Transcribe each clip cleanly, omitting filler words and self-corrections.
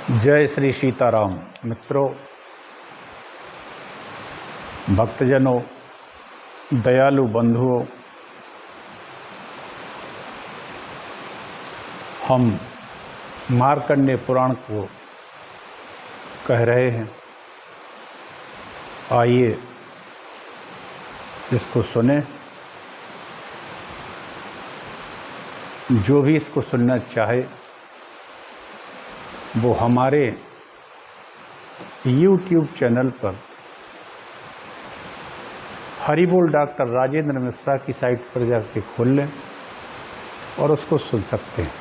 जय श्री सीताराम। मित्रों, भक्तजनों, दयालु बंधुओं, हम मार्कंडेय पुराण को कह रहे हैं। आइए इसको सुने। जो भी इसको सुनना चाहे वो हमारे YouTube चैनल पर हरिबोल डॉक्टर राजेंद्र मिश्रा की साइट पर जाके खोल लें और उसको सुन सकते हैं।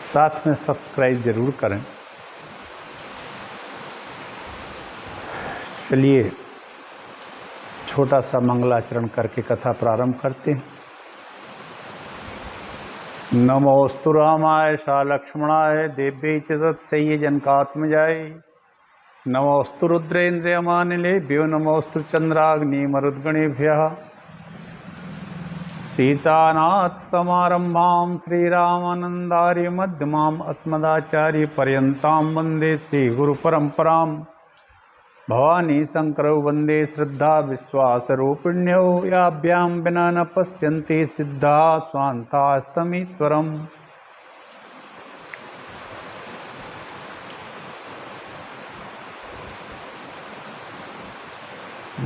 साथ में सब्सक्राइब जरूर करें। चलिए छोटा सा मंगलाचरण करके कथा प्रारंभ करते हैं। नमोस्तु रामाय सा लक्ष्मणाय देव्यै च तत्सह्य जनकात्मजाय। नमोस्तु रुद्रेन्द्रियमानिलेभ्यो नमोस्तु चंद्राग्नि मरुद्गणेभ्यः। सीतानाथ समारंभां श्रीरामानन्दार्य मध्यमाम् अस्मदाचार्य पर्यन्तां वन्दे श्रीगुरुपरम्परां। भवानी शंकरौ वन्दे श्रद्धा विश्वासरूपिण्यौ याभ्यां विना न पश्यन्ति सिद्धा स्वान्तास्तमीश्वरम्।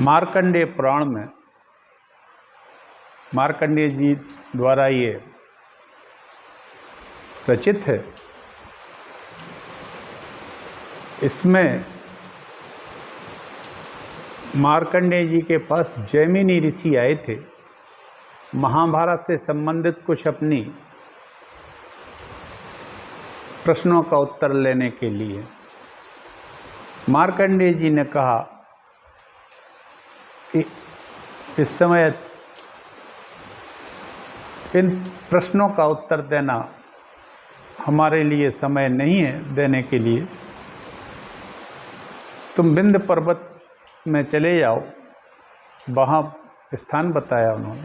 मार्कंडेय पुराण में मार्कंडेय जी द्वारा ये रचित है। इसमें मार्कंडेय जी के पास जैमिनी ऋषि आए थे महाभारत से संबंधित कुछ अपनी प्रश्नों का उत्तर लेने के लिए। मार्कंडेय जी ने कहा कि इस समय इन प्रश्नों का उत्तर देना हमारे लिए समय नहीं है देने के लिए। तुम विंध्य पर्वत में चले जाओ। वहाँ स्थान बताया उन्होंने।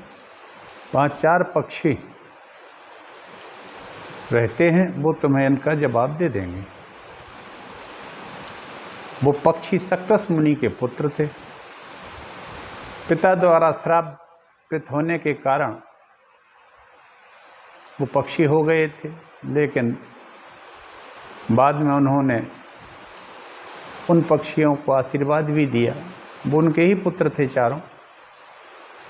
वहाँ 4 पक्षी रहते हैं, वो तुम्हें इनका जवाब दे देंगे। वो पक्षी सक्टस मुनि के पुत्र थे। पिता द्वारा श्रापित होने के कारण वो पक्षी हो गए थे, लेकिन बाद में उन्होंने उन पक्षियों को आशीर्वाद भी दिया। वो उनके ही पुत्र थे चारों।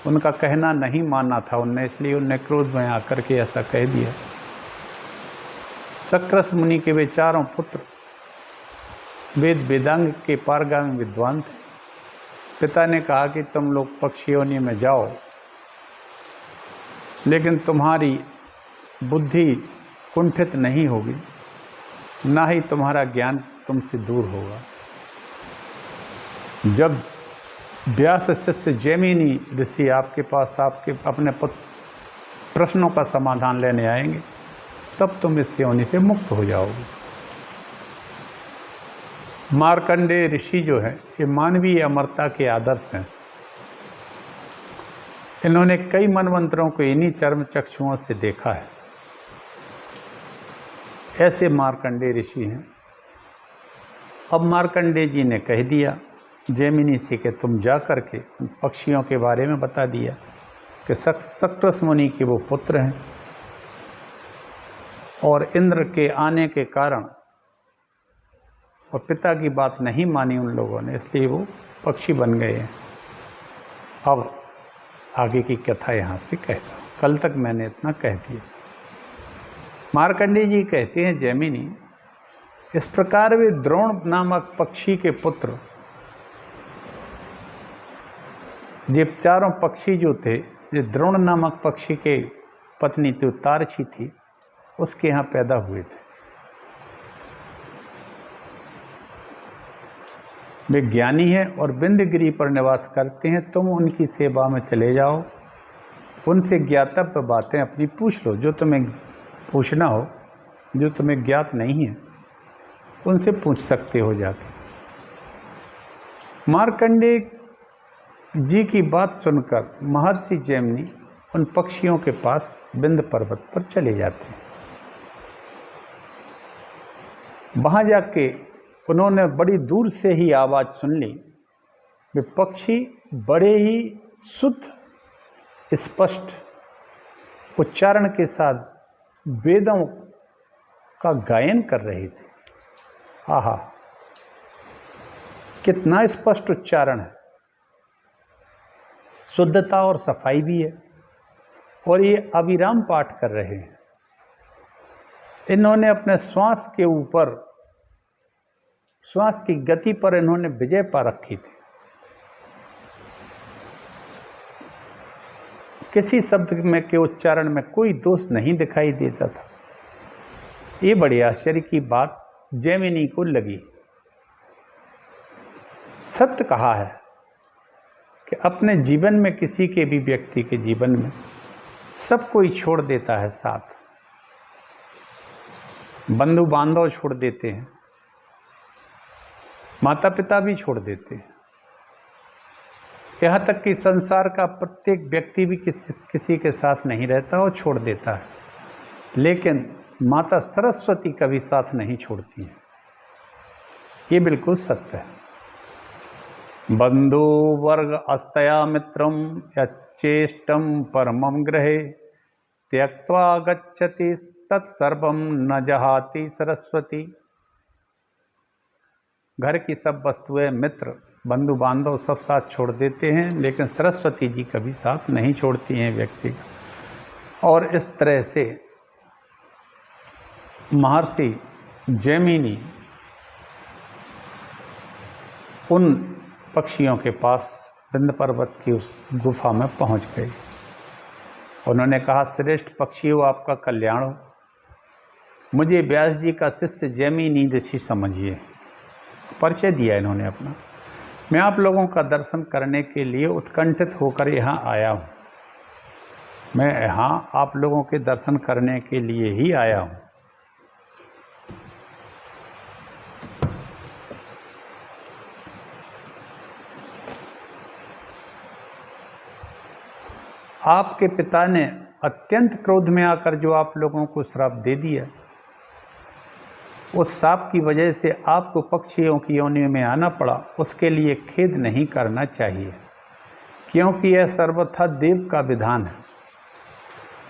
उनका कहना नहीं माना था उनने, इसलिए उनने क्रोध में आकर के ऐसा कह दिया। सक्टस मुनि के वे चारों पुत्र वेद वेदांग के पारगामी विद्वान थे। पिता ने कहा कि तुम लोग पक्षी योनि में जाओ, लेकिन तुम्हारी बुद्धि कुंठित नहीं होगी, ना ही तुम्हारा ज्ञान तुमसे दूर होगा। जब व्यास शिष्य जैमिनी ऋषि आपके पास आपके अपने प्रश्नों का समाधान लेने आएंगे, तब तुम इस योनि से मुक्त हो जाओगे। मार्कंडेय ऋषि जो है ये मानवीय अमरता के आदर्श हैं। इन्होंने कई मनवंतरों को इन्हीं चर्म चक्षुओं से देखा है। ऐसे मार्कंडेय ऋषि हैं। अब मार्कंडेय जी ने कह दिया जैमिनी से कि तुम जा कर के उन पक्षियों के बारे में बता दिया कि सक्टस मुनि के वो पुत्र हैं और इंद्र के आने के कारण और पिता की बात नहीं मानी उन लोगों ने, इसलिए वो पक्षी बन गए हैं। अब आगे की कथा यहाँ से कहता हूँ। कल तक मैंने इतना कह दिया। मार्कंडेय जी कहते हैं जैमिनी, इस प्रकार वे द्रोण नामक पक्षी के पुत्र, ये चारों पक्षी जो थे, ये द्रोण नामक पक्षी के पत्नी थी तारछी थी, उसके यहाँ पैदा हुए थे। वे ज्ञानी हैं और विंध्यगिरि पर निवास करते हैं। तुम उनकी सेवा में चले जाओ, उनसे ज्ञातव्य बातें अपनी पूछ लो। जो तुम्हें पूछना हो, जो तुम्हें ज्ञात नहीं है, उनसे पूछ सकते हो जाके। मार्कंडेय जी की बात सुनकर महर्षि जैमिनी उन पक्षियों के पास विंध्य पर्वत पर चले जाते हैं। वहाँ जाके उन्होंने बड़ी दूर से ही आवाज़ सुन ली। वे पक्षी बड़े ही शुद्ध स्पष्ट उच्चारण के साथ वेदों का गायन कर रहे थे। आहा, कितना स्पष्ट उच्चारण है, शुद्धता और सफाई भी है। और ये अविराम पाठ कर रहे हैं। इन्होंने अपने श्वास के ऊपर, श्वास की गति पर इन्होंने विजय पा रखी थी। किसी शब्द में के उच्चारण में कोई दोष नहीं दिखाई देता था। ये बड़ी आश्चर्य की बात जैमिनी को लगी। सत्य कहा है कि अपने जीवन में, किसी के भी व्यक्ति के जीवन में सब कोई छोड़ देता है साथ। बंधु बांधव छोड़ देते हैं, माता पिता भी छोड़ देते हैं, यहाँ तक कि संसार का प्रत्येक व्यक्ति भी किसी के साथ नहीं रहता और छोड़ देता है। लेकिन माता सरस्वती कभी साथ नहीं छोड़ती हैं। ये बिल्कुल सत्य है। बंधु वर्ग अस्तया मित्रम यच्चेष्टम परमं गृहे त्यक्त्वा गच्छति तत्सर्वं न जहाति सरस्वती। घर की सब वस्तुएं, मित्र, बंधु बांधव सब साथ छोड़ देते हैं, लेकिन सरस्वती जी कभी साथ नहीं छोड़ती हैं व्यक्ति का। और इस तरह से महर्षि जैमिनी उन पक्षियों के पास विंध्य पर्वत की उस गुफा में पहुंच गए। उन्होंने कहा, श्रेष्ठ पक्षियों, आपका कल्याण हो। मुझे व्यास जी का शिष्य जैमिनी ऋषि समझिए। परिचय दिया इन्होंने अपना। मैं आप लोगों का दर्शन करने के लिए उत्कंठित होकर यहाँ आया हूँ। मैं यहाँ आप लोगों के दर्शन करने के लिए ही आया हूँ। आपके पिता ने अत्यंत क्रोध में आकर जो आप लोगों को श्राप दे दिया, उस श्राप की वजह से आपको पक्षियों की योनि में आना पड़ा। उसके लिए खेद नहीं करना चाहिए, क्योंकि यह सर्वथा देव का विधान है।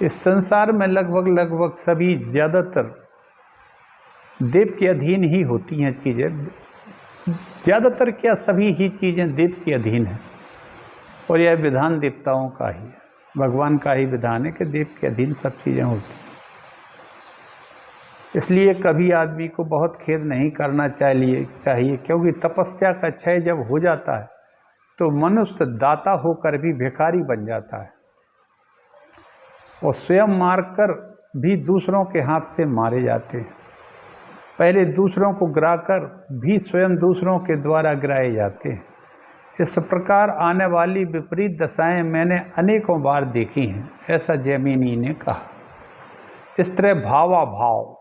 इस संसार में लगभग सभी, ज़्यादातर देव के अधीन ही होती हैं चीज़ें। ज़्यादातर क्या, सभी ही चीज़ें देव के अधीन हैं। और यह विधान देवताओं का ही है, भगवान का ही विधान है कि देव के अधीन सब चीज़ें होती हैं। इसलिए कभी आदमी को बहुत खेद नहीं करना चाहिए, क्योंकि तपस्या का क्षय जब हो जाता है तो मनुष्य दाता होकर भी भिखारी बन जाता है, और स्वयं मारकर भी दूसरों के हाथ से मारे जाते हैं। पहले दूसरों को गिराकर भी स्वयं दूसरों के द्वारा गिराए जाते हैं। इस प्रकार आने वाली विपरीत दशाएं मैंने अनेकों बार देखी हैं, ऐसा जैमिनी ने कहा। इस तरह भावाभाव,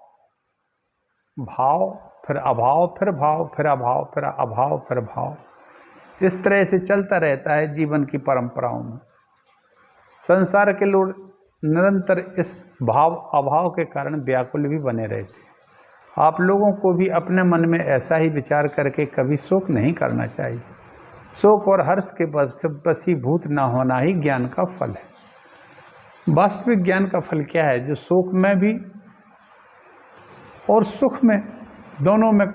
भाव फिर अभाव, फिर भाव, फिर अभाव, फिर अभाव, फिर भाव, इस तरह से चलता रहता है जीवन की परंपराओं में। संसार के लोग निरंतर इस भाव अभाव के कारण व्याकुल भी बने रहते हैं। आप लोगों को भी अपने मन में ऐसा ही विचार करके कभी शोक नहीं करना चाहिए। शोक और हर्ष के वशीभूत न होना ही ज्ञान का फल है। वास्तविक ज्ञान का फल क्या है? जो शोक में भी और सुख में, दोनों में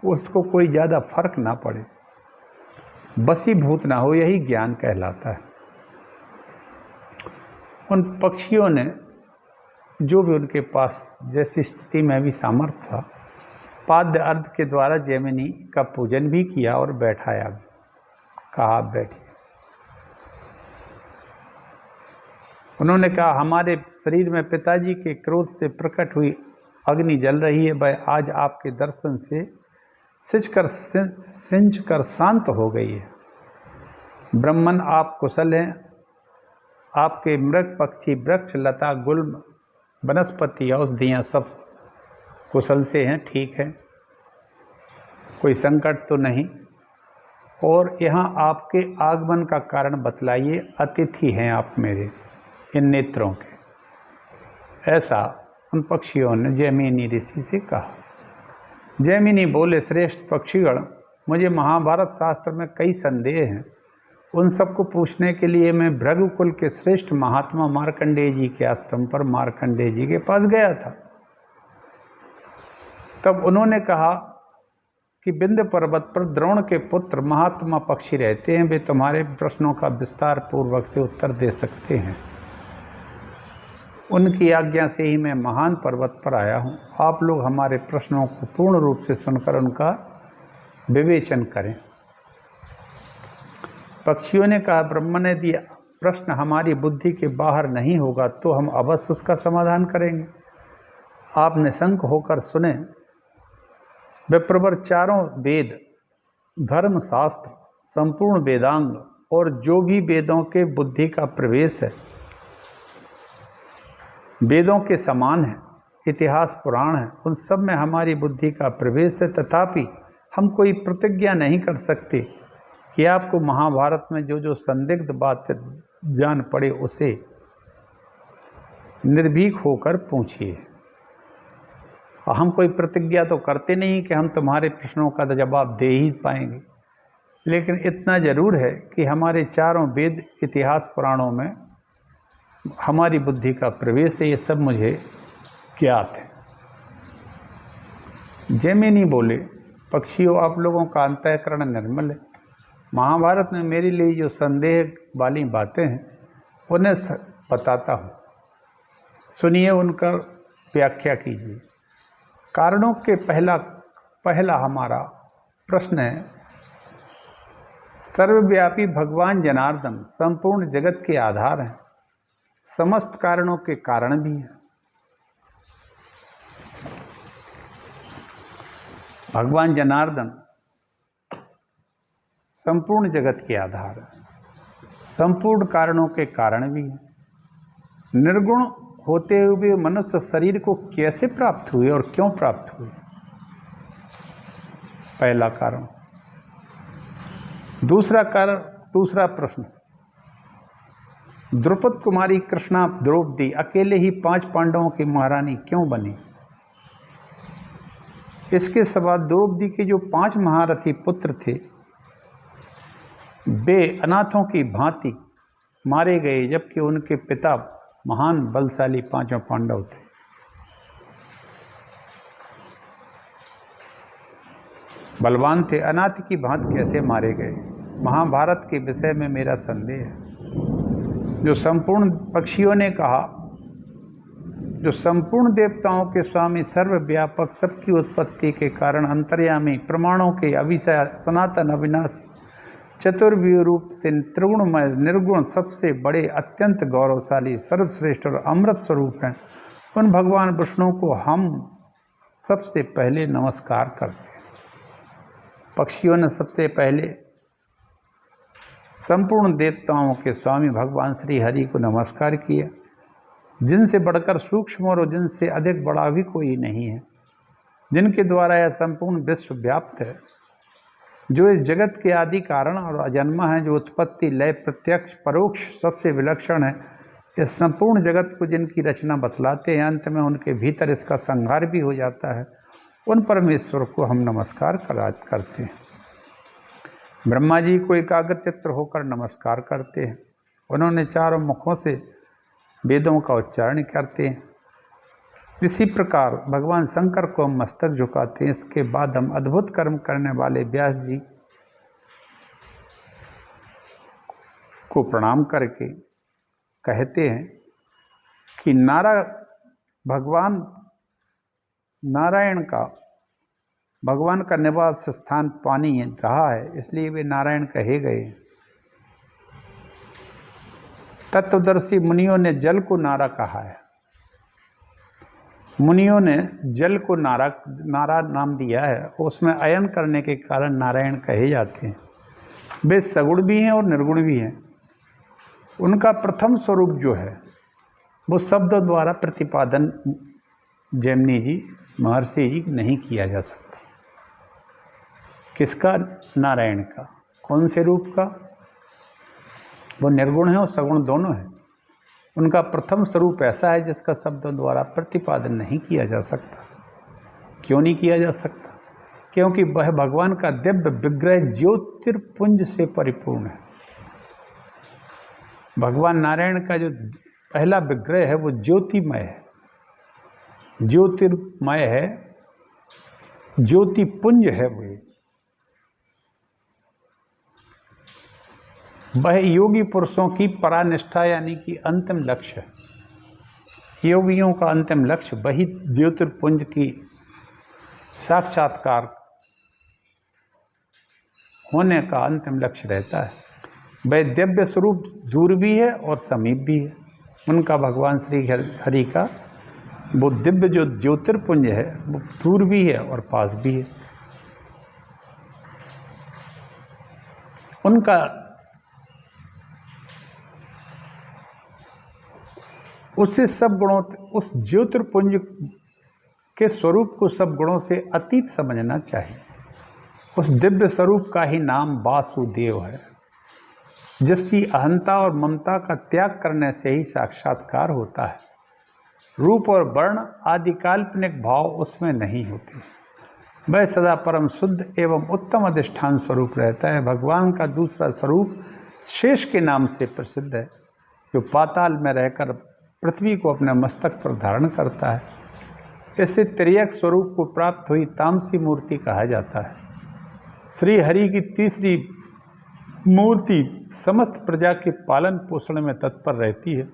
उसको कोई ज़्यादा फर्क ना पड़े, वशीभूत ना हो, यही ज्ञान कहलाता है। उन पक्षियों ने जो भी उनके पास जैसी स्थिति में भी सामर्थ्य था, पाद्य अर्ध के द्वारा जैमिनी का पूजन भी किया और बैठाया भी। कहा, आप बैठिए। उन्होंने कहा, हमारे शरीर में पिताजी के क्रोध से प्रकट हुई अग्नि जल रही है, वह आज आपके दर्शन से सिंच कर शांत हो गई है। ब्रह्मन, आप कुशल हैं। आपके मृग, पक्षी, वृक्ष, लता, गुल्म, वनस्पति, औषधियाँ सब कुशल से हैं, ठीक है, कोई संकट तो नहीं। और यहाँ आपके आगमन का कारण बतलाइए। अतिथि हैं आप मेरे इन नेत्रों के। ऐसा उन पक्षियों ने जैमिनी ऋषि से कहा। जैमिनी बोले, श्रेष्ठ पक्षीगण, मुझे महाभारत शास्त्र में कई संदेह हैं। उन सबको पूछने के लिए मैं भृगुकुल के श्रेष्ठ महात्मा मार्कंडेय जी के आश्रम पर मार्कंडेय जी के पास गया था। तब उन्होंने कहा कि विंध्य पर्वत पर द्रोण के पुत्र महात्मा पक्षी रहते हैं, वे तुम्हारे प्रश्नों का विस्तार पूर्वक से उत्तर दे सकते हैं। उनकी आज्ञा से ही मैं महान पर्वत पर आया हूँ। आप लोग हमारे प्रश्नों को पूर्ण रूप से सुनकर उनका विवेचन करें। पक्षियों ने कहा, ब्रह्मा ने दिया प्रश्न हमारी बुद्धि के बाहर नहीं होगा तो हम अवश्य उसका समाधान करेंगे। आप निशंक होकर सुने। विप्रवर चारों वेद, धर्मशास्त्र, संपूर्ण वेदांग और जो भी वेदों के बुद्धि का प्रवेश है, वेदों के समान है, इतिहास पुराण है, उन सब में हमारी बुद्धि का प्रवेश है। तथापि हम कोई प्रतिज्ञा नहीं कर सकते कि आपको महाभारत में जो जो संदिग्ध बात जान पड़े उसे निर्भीक होकर पूछिए। हम कोई प्रतिज्ञा तो करते नहीं कि हम तुम्हारे प्रश्नों का जवाब दे ही पाएंगे, लेकिन इतना जरूर है कि हमारे चारों वेद, इतिहास पुराणों में हमारी बुद्धि का प्रवेश है, ये सब मुझे ज्ञात है। जैमिनी बोले, पक्षियों, आप लोगों का अंतःकरण निर्मल है। महाभारत में मेरे लिए जो संदेह वाली बातें हैं उन्हें बताता हूँ, सुनिए, उनका व्याख्या कीजिए। कारणों के पहला हमारा प्रश्न है, सर्वव्यापी भगवान जनार्दन संपूर्ण जगत के आधार हैं, समस्त कारणों के कारण भी हैं। भगवान जनार्दन संपूर्ण जगत के आधार है, संपूर्ण कारणों के कारण भी हैं। निर्गुण होते हुए मनुष्य शरीर को कैसे प्राप्त हुए और क्यों प्राप्त हुए? पहला कारण। दूसरा प्रश्न, द्रौपदी कुमारी कृष्णा द्रौपदी अकेले ही 5 पांडवों की महारानी क्यों बनी? इसके सिवा द्रौपदी के जो 5 महारथी पुत्र थे वे अनाथों की भांति मारे गए, जबकि उनके पिता महान बलशाली 5 पांडव थे। बलवान थे, अनाथ की भांति कैसे मारे गए? महाभारत के विषय में मेरा संदेह है। जो संपूर्ण पक्षियों ने कहा, जो संपूर्ण देवताओं के स्वामी, सर्वव्यापक, सबकी उत्पत्ति के कारण, अंतर्यामी, प्रमाणों के अविषय, सनातन, अविनाशी, चतुर्व्यूह रूप से त्रिगुणमय, निर्गुण, सबसे बड़े, अत्यंत गौरवशाली, सर्वश्रेष्ठ और अमृत स्वरूप हैं, उन भगवान विष्णु को हम सबसे पहले नमस्कार करते हैं। पक्षियों ने सबसे पहले संपूर्ण देवताओं के स्वामी भगवान श्री हरि को नमस्कार किया, जिनसे बढ़कर सूक्ष्म और जिनसे अधिक बड़ा भी कोई नहीं है, जिनके द्वारा यह संपूर्ण विश्व व्याप्त है, जो इस जगत के आदि कारण और अजन्मा है, जो उत्पत्ति, लय, प्रत्यक्ष, परोक्ष, सबसे विलक्षण है। इस संपूर्ण जगत को जिनकी रचना बतलाते हैं, अंत में उनके भीतर इसका संहार भी हो जाता है, उन परमेश्वर को हम नमस्कार करते हैं। ब्रह्मा जी को एकाग्र चित्त होकर नमस्कार करते हैं। उन्होंने चारों मुखों से वेदों का उच्चारण करते हैं। इसी प्रकार भगवान शंकर को हम मस्तक झुकाते हैं। इसके बाद हम अद्भुत कर्म करने वाले व्यास जी को प्रणाम करके कहते हैं कि भगवान नारायण का, भगवान का निवास स्थान पानी रहा है, इसलिए वे नारायण कहे गए। तत्वदर्शी मुनियों ने जल को नारा कहा है। मुनियों ने जल को नारा नाम दिया है, उसमें अयन करने के कारण नारायण कहे जाते हैं। वे सगुण भी हैं और निर्गुण भी हैं। उनका प्रथम स्वरूप जो है वो शब्दों द्वारा प्रतिपादन जैमिनी जी, महर्षि जी नहीं किया जा सकता। किसका? नारायण का। कौन से रूप का? वो निर्गुण है और सगुण दोनों है। उनका प्रथम स्वरूप ऐसा है जिसका शब्दों द्वारा प्रतिपादन नहीं किया जा सकता। क्यों नहीं किया जा सकता? क्योंकि वह भगवान का दिव्य विग्रह ज्योतिर्पुंज से परिपूर्ण है। भगवान नारायण का जो पहला विग्रह है वो ज्योतिमय है, ज्योतिर्मय है, ज्योतिपुंज है। वह योगी पुरुषों की परानिष्ठा यानी कि अंतिम लक्ष्य है। योगियों का अंतिम लक्ष्य वही ज्योतिर्पुंज की साक्षात्कार होने का अंतिम लक्ष्य रहता है। वह दिव्य स्वरूप दूर भी है और समीप भी है। उनका भगवान श्री हरि का वो दिव्य जो ज्योतिर्पुंज है वो दूर भी है और पास भी है। उनका उसे सब गुणों, उस ज्योतिर्पुंज के स्वरूप को सब गुणों से अतीत समझना चाहिए। उस दिव्य स्वरूप का ही नाम वासुदेव है, जिसकी अहंता और ममता का त्याग करने से ही साक्षात्कार होता है। रूप और वर्ण आदि काल्पनिक भाव उसमें नहीं होते। वह सदा परम शुद्ध एवं उत्तम अधिष्ठान स्वरूप रहता है। भगवान का दूसरा स्वरूप शेष के नाम से प्रसिद्ध है, जो पाताल में रहकर पृथ्वी को अपने मस्तक पर धारण करता है। इसे त्रियक स्वरूप को प्राप्त हुई तामसी मूर्ति कहा जाता है। श्री हरि की तीसरी मूर्ति समस्त प्रजा के पालन पोषण में तत्पर रहती है।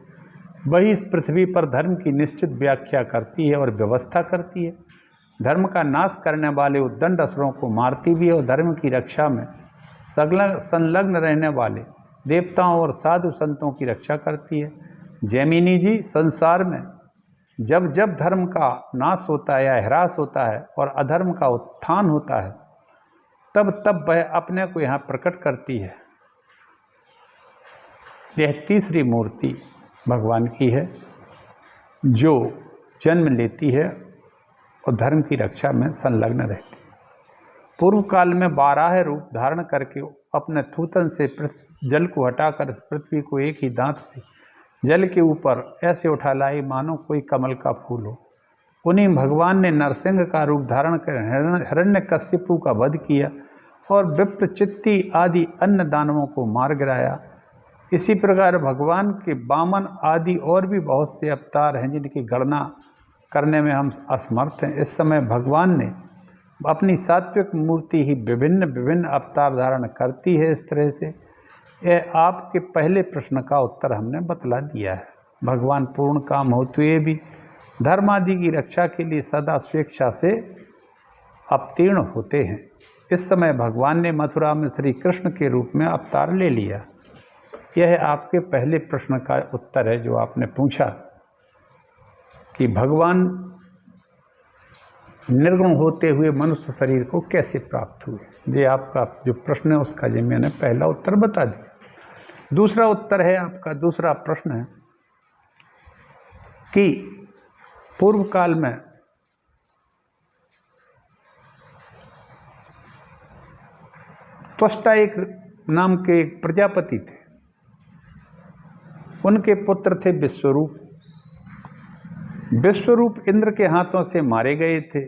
वही इस पृथ्वी पर धर्म की निश्चित व्याख्या करती है और व्यवस्था करती है। धर्म का नाश करने वाले उद्दंड असुरों को मारती भी है और धर्म की रक्षा में संलग्न रहने वाले देवताओं और साधु संतों की रक्षा करती है। जैमिनी जी, संसार में जब जब धर्म का नाश होता है या ह्रास होता है और अधर्म का उत्थान होता है, तब तब वह अपने को यहाँ प्रकट करती है। यह तीसरी मूर्ति भगवान की है, जो जन्म लेती है और धर्म की रक्षा में संलग्न रहती है। पूर्व काल में बारह रूप धारण करके अपने थूथन से जल को हटाकर पृथ्वी को एक ही दांत से जल के ऊपर ऐसे उठा लाई मानो कोई कमल का फूल हो। उन्हीं भगवान ने नरसिंह का रूप धारण कर हिरण्यकश्यपु का वध किया और विप्रचित्ति आदि अन्य दानवों को मार गिराया। इसी प्रकार भगवान के वामन आदि और भी बहुत से अवतार हैं, जिनकी गणना करने में हम असमर्थ हैं। इस समय भगवान ने अपनी सात्विक मूर्ति ही विभिन्न विभिन्न अवतार धारण करती है। इस तरह से यह आपके पहले प्रश्न का उत्तर हमने बतला दिया है। भगवान पूर्ण काम होते हुए भी धर्म आदि की रक्षा के लिए सदा स्वेच्छा से अवतीर्ण होते हैं। इस समय भगवान ने मथुरा में श्री कृष्ण के रूप में अवतार ले लिया। यह आपके पहले प्रश्न का उत्तर है, जो आपने पूछा कि भगवान निर्गुण होते हुए मनुष्य शरीर को कैसे प्राप्त हुए। ये आपका जो प्रश्न है उसका जो मैंने पहला उत्तर बता दिया। दूसरा उत्तर है, आपका दूसरा प्रश्न है कि पूर्व काल में त्वष्टा एक नाम के एक प्रजापति थे। उनके पुत्र थे विश्वरूप। विश्वरूप इंद्र के हाथों से मारे गए थे,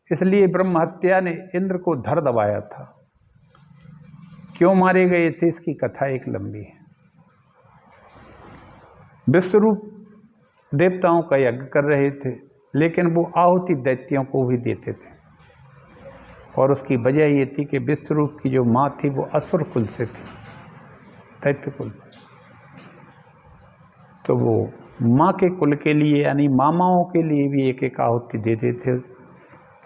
इसलिए ब्रह्म हत्या ने इंद्र को धर दबाया था। क्यों मारे गए थे, इसकी कथा एक लंबी है। विश्वरूप देवताओं का यज्ञ कर रहे थे, लेकिन वो आहुति दैत्यों को भी देते थे, और उसकी वजह ये थी कि विश्वरूप की जो माँ थी वो असुर कुल से थी, दैत्य कुल से। तो वो माँ के कुल के लिए यानी मामाओं के लिए भी एक एक आहुति देते थे।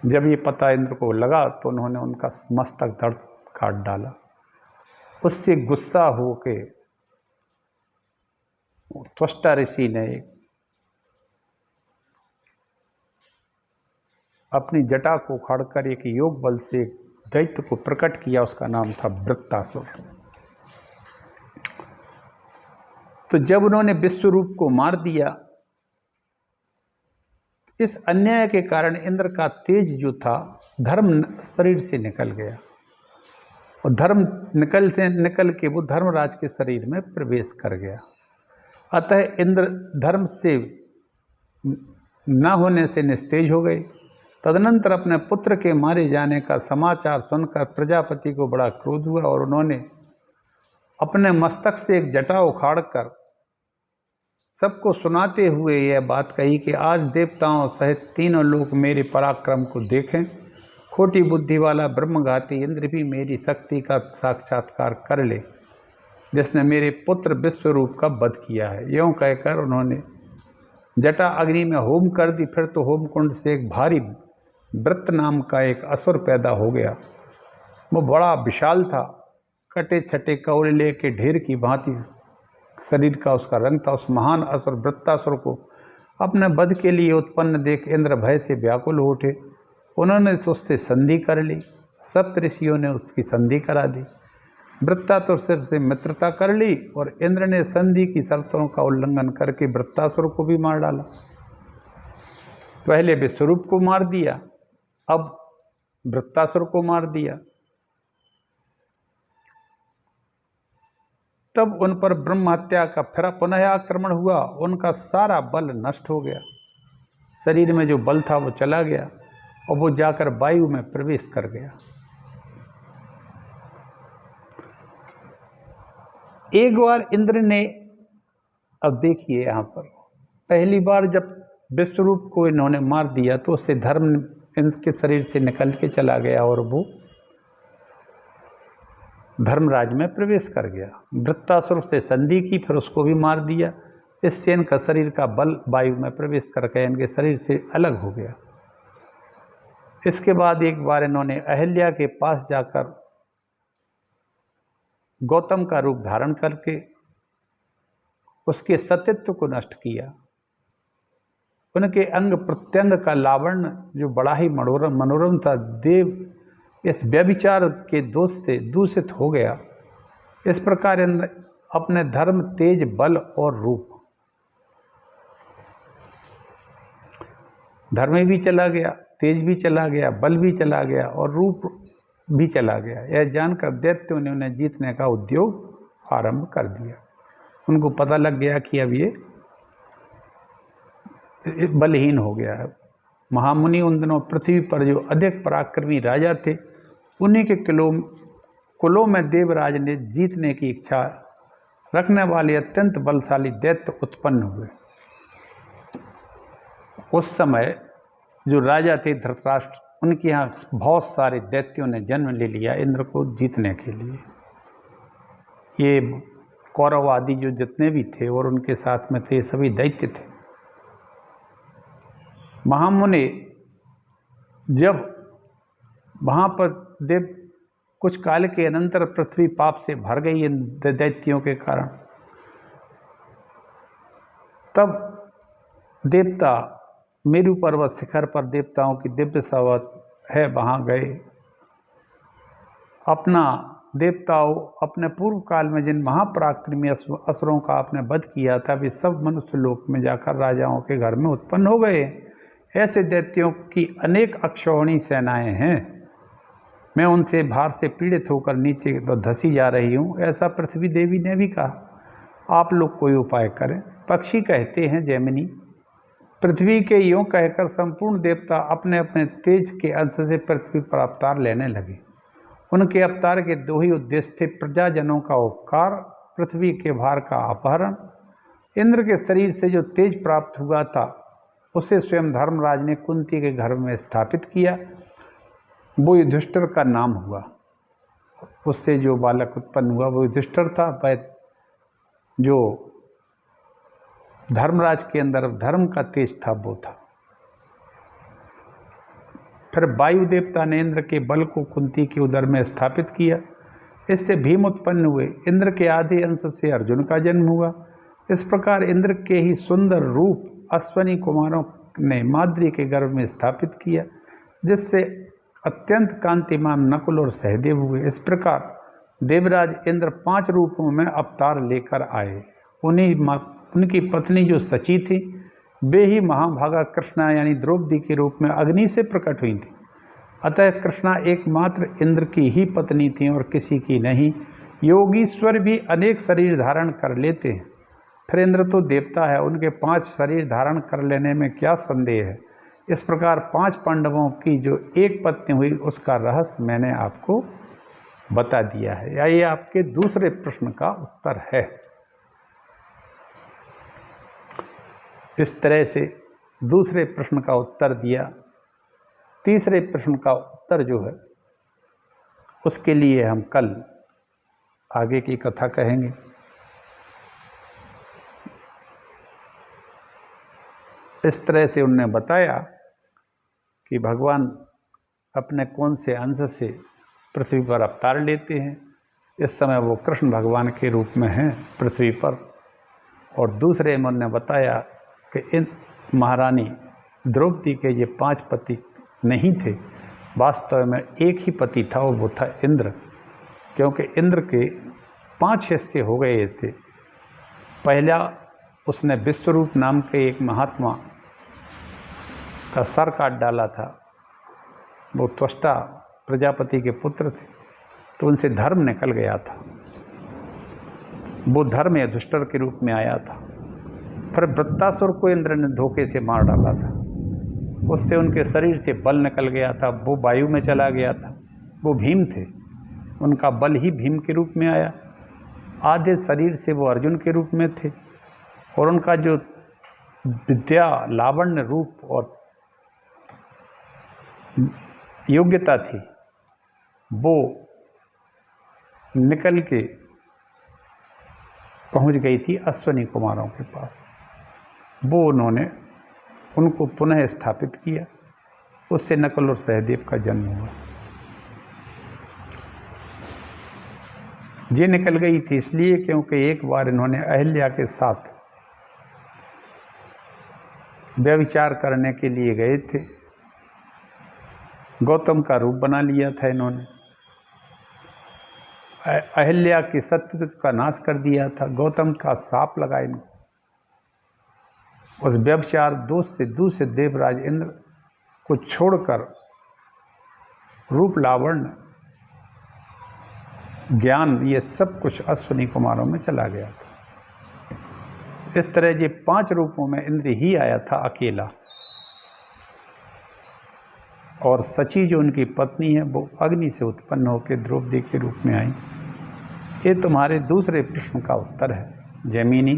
जब ये पता इंद्र को लगा तो उन्होंने उनका मस्तक धड़ काट डाला। उससे गुस्सा होके त्वष्टा ऋषि ने अपनी जटा को उखाड़कर एक योग बल से दैत्य को प्रकट किया। उसका नाम था वृत्तासुर। तो जब उन्होंने विश्वरूप को मार दिया, इस अन्याय के कारण इंद्र का तेज जो था धर्म शरीर से निकल गया, और धर्म निकल के वो धर्मराज के शरीर में प्रवेश कर गया। अतः इंद्र धर्म से न होने से निस्तेज हो गए तदनंतर अपने पुत्र के मारे जाने का समाचार सुनकर प्रजापति को बड़ा क्रोध हुआ और उन्होंने अपने मस्तक से एक जटा उखाड़कर सबको सुनाते हुए यह बात कही कि आज देवताओं सहित तीनों लोग मेरे पराक्रम को देखें। खोटी बुद्धि वाला ब्रह्मघाती इंद्र भी मेरी शक्ति का साक्षात्कार कर ले, जिसने मेरे पुत्र विश्वरूप का वध किया है। यूँ कहकर उन्होंने जटा अग्नि में होम कर दी। फिर तो होम कुंड से एक भारी वृत्त नाम का एक असुर पैदा हो गया। वो बड़ा विशाल था, कटे छटे कौले के ढेर की भांति शरीर का उसका रंग था। उस महान असुर वृत्तासुर को अपने वध के लिए उत्पन्न देख इंद्र भय से व्याकुल हो उठे। उन्होंने उससे संधि कर ली। सप्त ऋषियों ने उसकी संधि करा दी। वृत्तासुर से मित्रता कर ली और इंद्र ने संधि की शर्तों का उल्लंघन करके वृत्तासुर को भी मार डाला। पहले विश्वरूप को मार दिया, अब वृत्तासुर को मार दिया। तब उन पर ब्रह्म हत्या का फिर पुनः आक्रमण हुआ। उनका सारा बल नष्ट हो गया। शरीर में जो बल था वो चला गया और वो जाकर वायु में प्रवेश कर गया। एक बार इंद्र ने, अब देखिए यहाँ पर, पहली बार जब विश्वरूप को इन्होंने मार दिया तो उससे धर्म इनके शरीर से निकल के चला गया और वो धर्मराज में प्रवेश कर गया। वृत्तासुर से संधि की, फिर उसको भी मार दिया। इससे इनका शरीर का बल वायु में प्रवेश करके इनके शरीर से अलग हो गया। इसके बाद एक बार इन्होंने अहिल्या के पास जाकर गौतम का रूप धारण करके उसके सतीत्व को नष्ट किया। उनके अंग प्रत्यंग का लावण्य जो बड़ा ही मनोरम था, देव इस व्यभिचार के दोष से दूषित हो गया। इस प्रकार अपने धर्म, तेज, बल और रूप, धर्म भी चला गया, तेज भी चला गया, बल भी चला गया और रूप भी चला गया। यह जानकर दैत्यों ने उन्हें जीतने का उद्योग आरंभ कर दिया। उनको पता लग गया कि अब ये बलहीन हो गया है। महामुनि उन दिनों पृथ्वी पर जो अधिक पराक्रमी राजा थे, उन्हीं के कुलों में देवराज ने जीतने की इच्छा रखने वाले अत्यंत बलशाली दैत्य उत्पन्न हुए। उस समय जो राजा थे धृतराष्ट्र, उनके यहाँ बहुत सारे दैत्यों ने जन्म ले लिया इंद्र को जीतने के लिए। ये कौरव आदि जो जितने भी थे और उनके साथ में थे, सभी दैत्य थे। महामुनि जब वहाँ पर देव कुछ काल के अनंतर पृथ्वी पाप से भर गई इन दैत्यों के कारण, तब देवता मेरु पर्वत शिखर पर देवताओं की दिव्य सभा है, वहाँ गए। अपना देवताओं अपने पूर्व काल में जिन महापराक्रमी असुरों का आपने वध किया था, वे सब मनुष्य लोक में जाकर राजाओं के घर में उत्पन्न हो गए। ऐसे दैत्यों की अनेक अक्षौहिणी सेनाएं हैं। मैं उनसे भार से पीड़ित होकर नीचे तो धसी जा रही हूँ। ऐसा पृथ्वी देवी ने भी कहा। आप लोग कोई उपाय करें। पक्षी कहते हैं जैमिनी, पृथ्वी के यूँ कहकर संपूर्ण देवता अपने अपने तेज के अंश से पृथ्वी पर अवतार लेने लगे। उनके अवतार के दो ही उद्देश्य थे, प्रजाजनों का उपकार, पृथ्वी के भार का अपहरण। इंद्र के शरीर से जो तेज प्राप्त हुआ था उसे स्वयं धर्मराज ने कुंती के घर में स्थापित किया। वो युधिष्ठिर का नाम हुआ। उससे जो बालक उत्पन्न हुआ वो युधिष्ठिर था। वह जो धर्मराज के अंदर धर्म का तेज था वो था। फिर वायु देवता ने इंद्र के बल को कुंती के उदर में स्थापित किया। इससे भीम उत्पन्न हुए। इंद्र के आधे अंश से अर्जुन का जन्म हुआ। इस प्रकार इंद्र के ही सुंदर रूप अश्वनी कुमारों ने माद्री के गर्भ में स्थापित किया, जिससे अत्यंत कांतिमान नकुल और सहदेव हुए। इस प्रकार देवराज इंद्र 5 रूपों में अवतार लेकर आए। उनकी पत्नी जो सची थी, वे ही महाभागा कृष्णा यानी द्रौपदी के रूप में अग्नि से प्रकट हुई थी। अतः कृष्णा एकमात्र इंद्र की ही पत्नी थी और किसी की नहीं। योगीश्वर भी अनेक शरीर धारण कर लेते हैं, फिर इंद्र तो देवता है, उनके 5 शरीर धारण कर लेने में क्या संदेह है। इस प्रकार 5 पांडवों की जो एक पत्नी हुई उसका रहस्य मैंने आपको बता दिया है। या ये आपके दूसरे प्रश्न का उत्तर है। इस तरह से दूसरे प्रश्न का उत्तर दिया। तीसरे प्रश्न का उत्तर जो है उसके लिए हम कल आगे की कथा कहेंगे। इस तरह से उन्होंने बताया कि भगवान अपने कौन से अंश से पृथ्वी पर अवतार लेते हैं। इस समय वो कृष्ण भगवान के रूप में हैं पृथ्वी पर। और दूसरे में उन्होंने बताया कि इन महारानी द्रौपदी के ये 5 पति नहीं थे, वास्तव में एक ही पति था, वो था इंद्र। क्योंकि इंद्र के 5 हिस्से हो गए थे। पहला उसने विश्वरूप नाम के एक महात्मा का सर काट डाला था। वो त्वष्टा प्रजापति के पुत्र थे, तो उनसे धर्म निकल गया था। वो धर्म युधिष्ठिर के रूप में आया था। फिर वृत्तासुर को इंद्र ने धोखे से मार डाला था। उससे उनके शरीर से बल निकल गया था, वो वायु में चला गया था। वो भीम थे, उनका बल ही भीम के रूप में आया। आधे शरीर से वो अर्जुन के रूप में थे। और उनका जो विद्या, लावण्य, रूप और योग्यता थी वो निकल के पहुंच गई थी अश्विनी कुमारों के पास। वो उन्होंने उनको पुनः स्थापित किया। उससे नकुल और सहदेव का जन्म हुआ। ये निकल गई थी इसलिए क्योंकि एक बार इन्होंने अहिल्या के साथ व्यभिचार करने के लिए गए थे। गौतम का रूप बना लिया था इन्होंने। अहिल्या की सत्यत्व का नाश कर दिया था। गौतम का शाप लगा इनको। उस व्यभिचार दोष से दूसरे देवराज इंद्र को छोड़कर रूप, लावण्य, ज्ञान, ये सब कुछ अश्विनी कुमारों में चला गया था। इस तरह ये 5 रूपों में इंद्र ही आया था अकेला। और सची जो उनकी पत्नी है वो अग्नि से उत्पन्न होकर द्रौपदी के रूप में आई। ये तुम्हारे दूसरे प्रश्न का उत्तर है जैमिनी।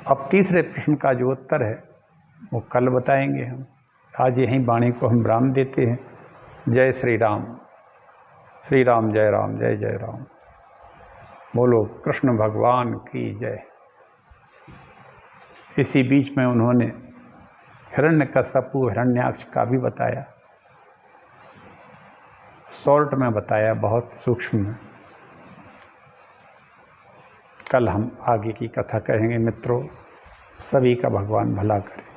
अब तीसरे प्रश्न का जो उत्तर है वो कल बताएंगे हम। आज यहीं वाणी को हम विराम देते हैं। जय श्री राम। श्री राम जय राम, जय जय राम। बोलो कृष्ण भगवान की जय। इसी बीच में उन्होंने हिरण्यकश्यपु, हिरण्याक्ष का भी बताया। शॉर्ट में बताया, बहुत सूक्ष्म में। कल हम आगे की कथा कहेंगे मित्रों। सभी का भगवान भला करे।